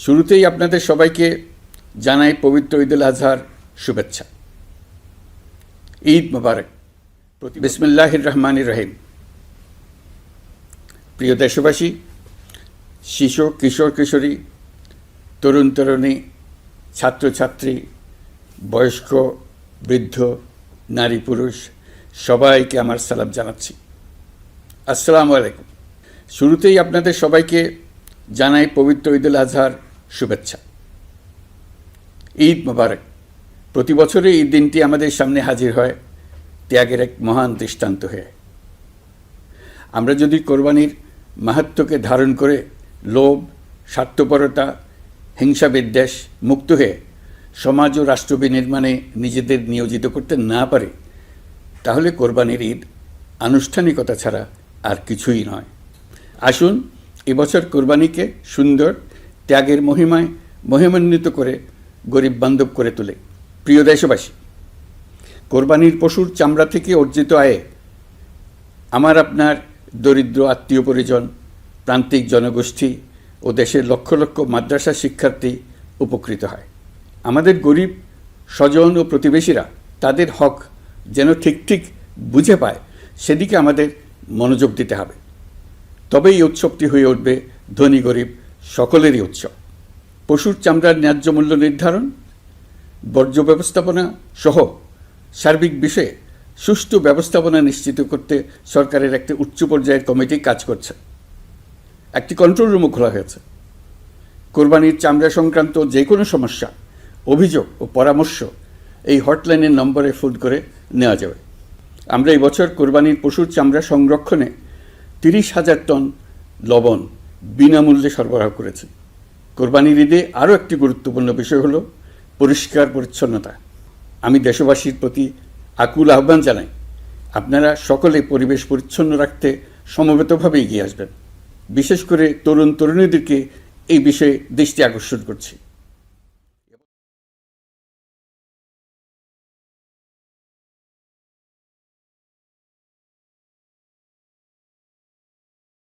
শুরুতেই আপনাদের সবাইকে জানাই পবিত্র ঈদুল আজহার শুভেচ্ছা। ঈদ মোবারক। বিসমিল্লাহির রহমানির রহিম। প্রিয় দেশবাসী, শিশু, কিশোর কিশোরী, তরুণ তরুণী, ছাত্রছাত্রী, বয়স্ক, বৃদ্ধ, নারী পুরুষ সবাইকে আমার সালাম জানাচ্ছি। আসসালামু আলাইকুম। শুরুতেই আপনাদের সবাইকে জানাই পবিত্র ঈদুল আজহার শুভেচ্ছা। ঈদ মোবারক। প্রতি বছরই এই দিনটি আমাদের সামনে হাজির হয় ত্যাগের এক মহান দৃষ্টান্ত হয়ে। আমরা যদি কোরবানির মাহাত্ম্যকে ধারণ করে লোভ, স্বার্থপরতা, হিংসা বিদ্বেষ মুক্ত হয়ে সমাজ ও রাষ্ট্র বিনির্মাণে নিজেদের নিয়োজিত করতে না পারি, তাহলে কোরবানির ঈদ আনুষ্ঠানিকতা ছাড়া আর কিছুই নয়। আসুন এবছর কোরবানিকে সুন্দর, ত্যাগের মহিমায় মহিমান্বিত করে গরিব বান্ধব করে তোলে। প্রিয় দেশবাসী, কোরবানির পশুর চামড়া থেকে অর্জিত আয়ে আমার আপনার দরিদ্র আত্মীয় পরিজন, প্রান্তিক জনগোষ্ঠী ও দেশের লক্ষ লক্ষ মাদ্রাসা শিক্ষার্থী উপকৃত হয়। আমাদের গরিব স্বজন ও প্রতিবেশীরা তাদের হক যেন ঠিক বুঝে পায়, সেদিকে আমাদের মনোযোগ দিতে হবে। তবেই এই উৎসবটি হয়ে উঠবে ধনী গরিব সকলেরই উৎসব। পশুর চামড়ার ন্যায্য মূল্য নির্ধারণ, বর্জ্য ব্যবস্থাপনা সহ সার্বিক বিষয়ে সুষ্ঠু ব্যবস্থাপনা নিশ্চিত করতে সরকারের একটি উচ্চ পর্যায়ের কমিটি কাজ করছে। একটি কন্ট্রোল রুমও খোলা হয়েছে। কোরবানির চামড়া সংক্রান্ত যে কোনো সমস্যা, অভিযোগ ও পরামর্শ এই হটলাইনের নম্বরে ফোন করে নেওয়া যাবে। আমরা এই বছর কোরবানির পশুর চামড়া সংরক্ষণে 30,000 টন লবণ বিনামূল্যে সরবরাহ করেছি। কোরবানির ঈদে আরও একটি গুরুত্বপূর্ণ বিষয় হলো পরিষ্কার পরিচ্ছন্নতা। আমি দেশবাসীর প্রতি আকুল আহ্বান জানাই, আপনারা সকলে পরিবেশ পরিচ্ছন্ন রাখতে সমবেতভাবে এগিয়ে আসবেন। বিশেষ করে তরুণ তরুণীদেরকে এই বিষয়ে দৃষ্টি আকর্ষণ করছি।